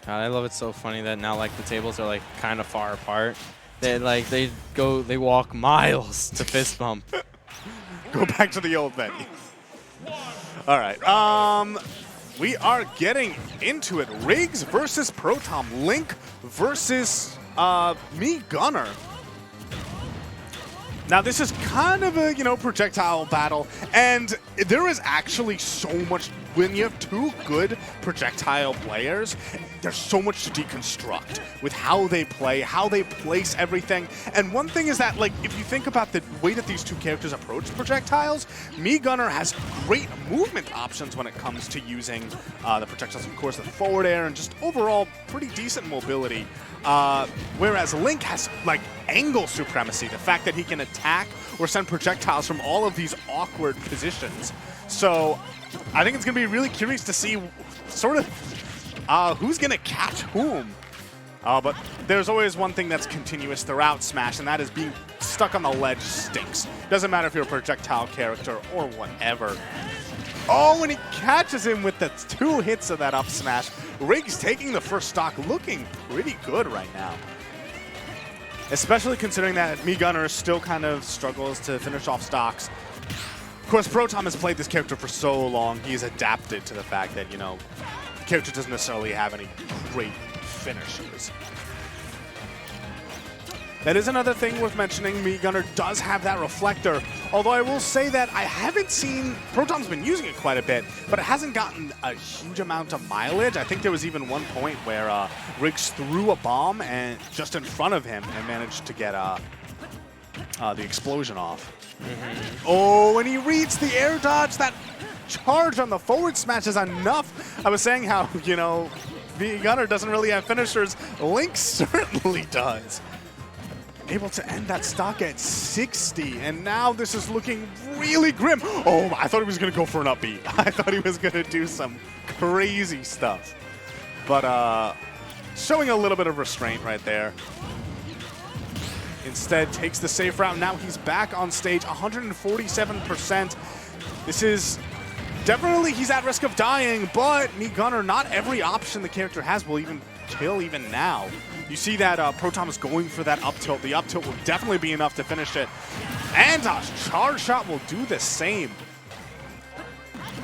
God, I love it so funny that now like the tables are like kind of far apart. They walk miles to fist bump. Go back to the old venue. All right. We are getting into it. Rigz versus Protom. Link versus me, Gunner. Now this is kind of a, projectile battle, and there is actually so much, when you have two good projectile players, there's so much to deconstruct with how they play, how they place everything. And one thing is that, like, if you think about the way that these two characters approach projectiles, me, Gunner has great movement options when it comes to using the projectiles. Of course, the forward air and just overall pretty decent mobility. Whereas Link has, like, angle supremacy, the fact that he can attack or send projectiles from all of these awkward positions. So I think it's going to be really curious to see sort of who's going to catch whom. But there's always one thing that's continuous throughout Smash, and that is being stuck on the ledge stinks. Doesn't matter if you're a projectile character or whatever. Oh, when he catches him with the 2 hits of that up smash, Rigz taking the first stock, looking pretty good right now. Especially considering that me, Gunner, still kind of struggles to finish off stocks. Of course, Protom has played this character for so long, he's adapted to the fact that, the character doesn't necessarily have any great finishers. That is another thing worth mentioning. Me, Gunner does have that reflector, although I will say that I haven't seen, Protom's been using it quite a bit, but it hasn't gotten a huge amount of mileage. I think there was even one point where Rigz threw a bomb and just in front of him and managed to get the explosion off. Oh, and he reads the air dodge. That charge on the forward smash is enough. I was saying how, me, Gunner doesn't really have finishers. Link certainly does. Able to end that stock at 60, and now this is looking really grim. Oh, I thought he was going to go for an upbeat. I thought he was going to do some crazy stuff. But showing a little bit of restraint right there. Instead, takes the safe route. Now he's back on stage, 147%. This is definitely, he's at risk of dying, but me, Gunner, not every option the character has will even kill even now. You see that Protom is going for that up tilt. The up tilt will definitely be enough to finish it. And a charge shot will do the same.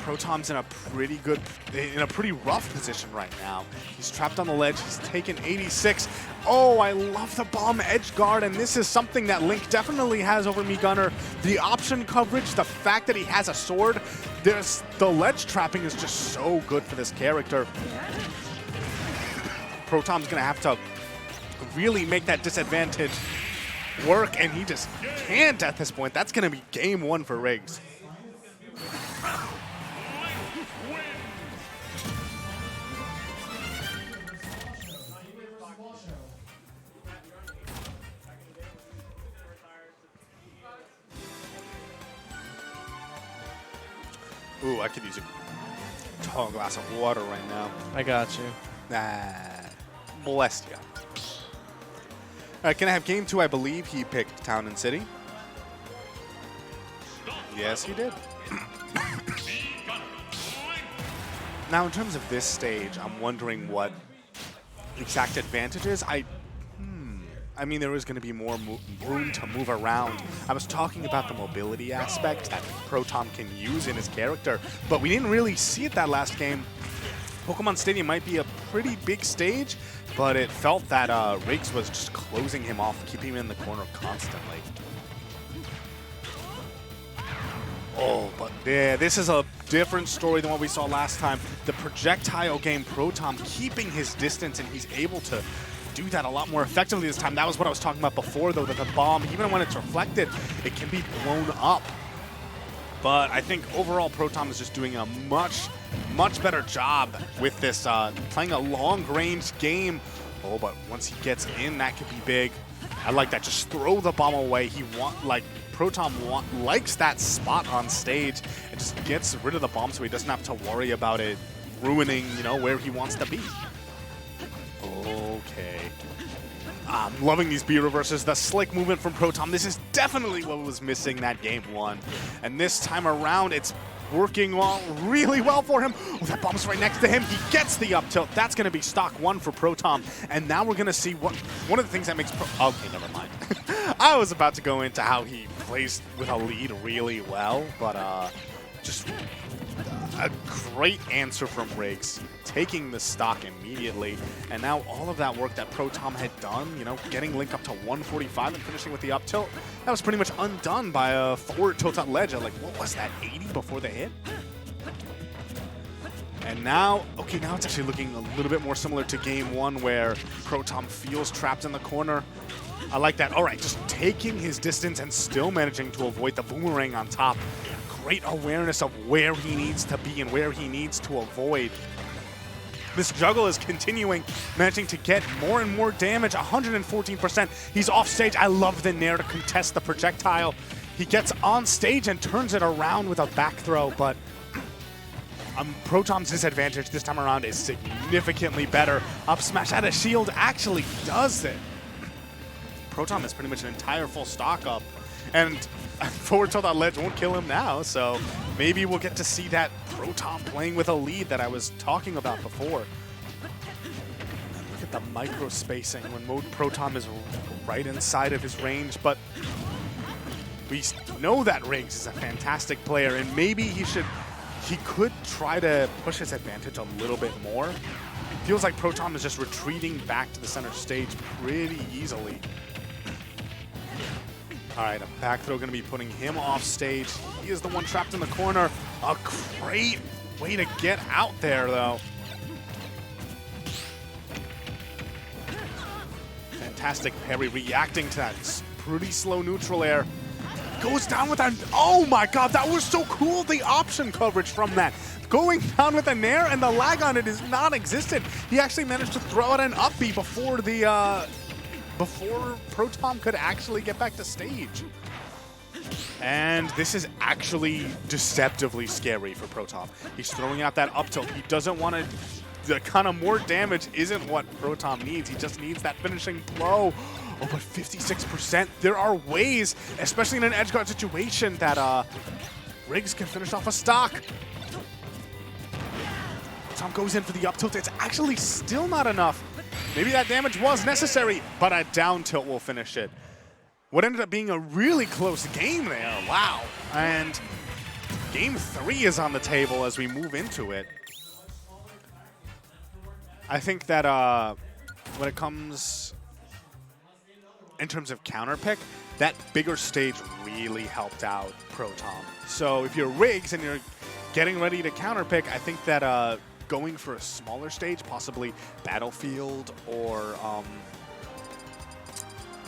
Protom's in a pretty rough position right now. He's trapped on the ledge. He's taken 86. Oh, I love the bomb edge guard, and this is something that Link definitely has over me, Gunner. The option coverage, the fact that he has a sword, the ledge trapping is just so good for this character. Protom's gonna have to really make that disadvantage work, and he just can't at this point. That's going to be game 1 for Rigz. Ooh, I could use a tall glass of water right now. I got you. Bless you. All right, can I have game 2? I believe he picked Town and City. Yes, he did. Now, in terms of this stage, I'm wondering what exact advantages. I mean, there is going to be more room to move around. I was talking about the mobility aspect that Protom can use in his character, but we didn't really see it that last game. Pokemon Stadium might be a pretty big stage, but it felt that Rigz was just closing him off, keeping him in the corner constantly. Oh, but yeah, this is a different story than what we saw last time. The projectile game, Protom keeping his distance, and he's able to do that a lot more effectively this time. That was what I was talking about before, though, that the bomb, even when it's reflected, it can be blown up. But I think overall, Protom is just doing a much better job with this, playing a long-range game. Oh, but once he gets in, that could be big. I like that. Just throw the bomb away. Protom likes that spot on stage and just gets rid of the bomb so he doesn't have to worry about it ruining, where he wants to be. Okay. I'm loving these B reverses. The slick movement from Protom. This is definitely what was missing that game 1. And this time around, it's working really well for him. Oh, that bomb's right next to him. He gets the up tilt. That's going to be stock 1 for Protom. And now we're going to see one of the things that makes okay, never mind. I was about to go into how he plays with a lead really well, but just a great answer from Rigz, taking the stock immediately. And now all of that work that Protom had done, you know, getting Link up to 145 and finishing with the up tilt, that was pretty much undone by a forward tilt on ledge at, like, what was that, 80 before the hit? And now, okay, now it's actually looking a little bit more similar to game 1 where Protom feels trapped in the corner. I like that. All right, just taking his distance and still managing to avoid the boomerang on top. Great awareness of where he needs to be and where he needs to avoid. This juggle is continuing, managing to get more and more damage, 114%. He's off stage. I love the nair to contest the projectile. He gets on stage and turns it around with a back throw, but Protom's disadvantage this time around is significantly better. Up smash at a shield actually does it. Protom is pretty much an entire full stock up, and forward tilt on ledge won't kill him now, so maybe we'll get to see that Protom playing with a lead that I was talking about before. Look at the micro spacing when Protom is right inside of his range, but we know that Rigz is a fantastic player, and maybe he could try to push his advantage a little bit more. Feels like Protom is just retreating back to the center stage pretty easily. All right, a back throw going to be putting him off stage. He is the one trapped in the corner. A great way to get out there, though. Fantastic parry, reacting to that pretty slow neutral air. Goes down with that. Oh my god, that was so cool, the option coverage from that. Going down with a nair, and the lag on it is non-existent. He actually managed to throw out an up B before Protom could actually get back to stage. And this is actually deceptively scary for Protom. He's throwing out that up tilt. He doesn't want to, the kind of more damage isn't what Protom needs. He just needs that finishing blow. Oh, but 56%. There are ways, especially in an edge guard situation, that Rigz can finish off a stock. Protom goes in for the up tilt. It's actually still not enough. Maybe that damage was necessary, but a down tilt will finish it. What ended up being a really close game there. Wow. And game 3 is on the table as we move into it. I think that when it comes in terms of counter pick, that bigger stage really helped out Protom. So if you're Rigz and you're getting ready to counter pick, I think that going for a smaller stage, possibly Battlefield or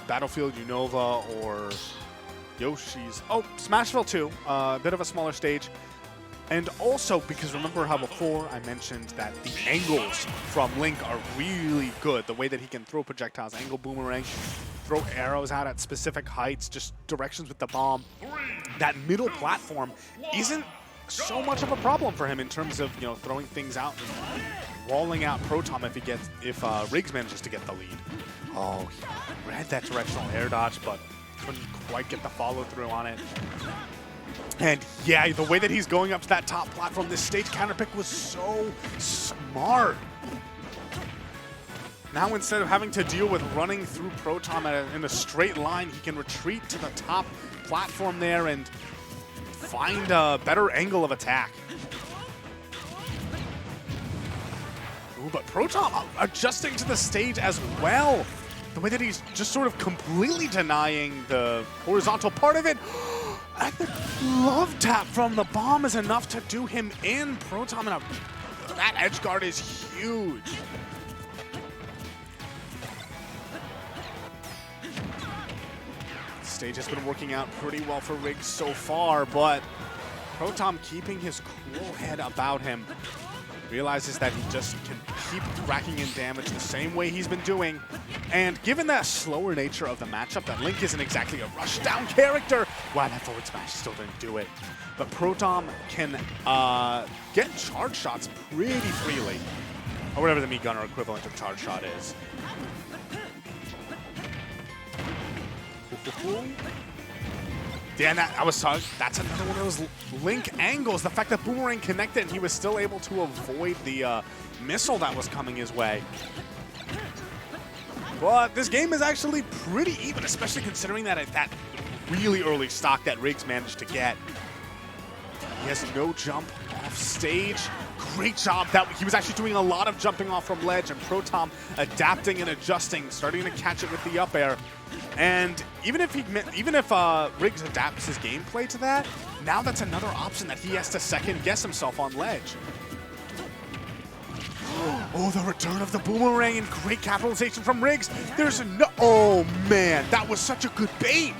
Battlefield Unova or Yoshi's. Oh, Smashville 2, a bit of a smaller stage. And also, because remember how before I mentioned that the angles from Link are really good. The way that he can throw projectiles, angle boomerang, throw arrows out at specific heights, just directions with the bomb. That middle platform isn't so much of a problem for him in terms of, you know, throwing things out and walling out Protom if Rigz manages to get the lead. Oh, he had that directional air dodge, but couldn't quite get the follow through on it. And yeah, the way that he's going up to that top platform, this stage counter pick was so smart. Now instead of having to deal with running through Protom in a straight line, he can retreat to the top platform there and find a better angle of attack. Ooh, but Protom adjusting to the stage as well. The way that he's just sort of completely denying the horizontal part of it. And the love tap from the bomb is enough to do him in. Protom, that edge guard is huge. The stage has been working out pretty well for Rigz so far, but Protom keeping his cool head about him. Realizes that he just can keep racking in damage the same way he's been doing. And given that slower nature of the matchup, that Link isn't exactly a rush-down character. Wow, that forward smash still didn't do it. But Protom can get charge shots pretty freely. Or whatever the meat gunner equivalent of charge shot is. Yeah, and I was talking, that's another one of those link angles. The fact that Boomerang connected and he was still able to avoid the missile that was coming his way. But this game is actually pretty even, especially considering that that really early stock that Rigz managed to get. He has no jump off stage. Great job. That he was actually doing a lot of jumping off from ledge, and Protom adapting and adjusting, starting to catch it with the up air. And even if Rigz adapts his gameplay to that, now that's another option that he has to second guess himself on ledge. Oh, the return of the Boomerang and great capitalization from Rigz. There's no, oh man, that was such a good bait.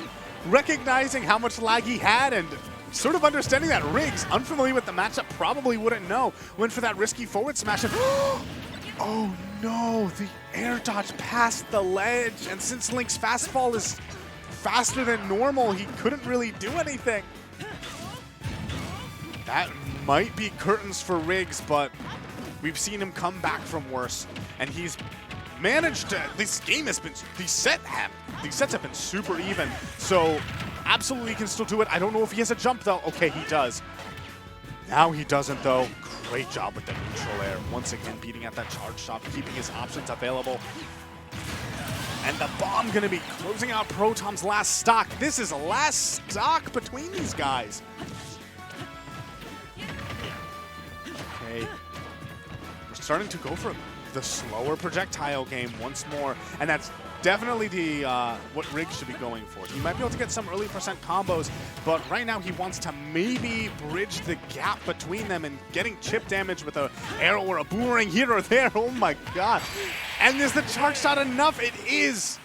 Recognizing how much lag he had and sort of understanding that Rigz, unfamiliar with the matchup, probably wouldn't know. Went for that risky forward smash and oh no, the air dodge past the ledge. And since Link's fastball is faster than normal, he couldn't really do anything. That might be curtains for Rigz, but we've seen him come back from worse. And he's managed to, this game has been, these sets have been super even. So absolutely can still do it. I don't know if he has a jump though. Okay, he does. Now he doesn't though. Great job with the neutral air. Once again, beating at that charge shot, keeping his options available. And the bomb gonna be closing out Protom's last stock. This is the last stock between these guys. Okay. We're starting to go for the slower projectile game once more, and that's definitely the what Rigz should be going for. He might be able to get some early percent combos, but right now he wants to maybe bridge the gap between them, and getting chip damage with an arrow or a boomerang here or there. Oh my god. And is the charge shot enough? It is.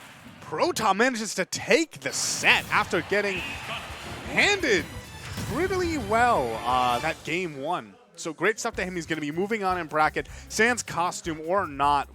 Protom manages to take the set after getting handed pretty well that game one. So great stuff to him. He's going to be moving on in bracket, sans costume or not.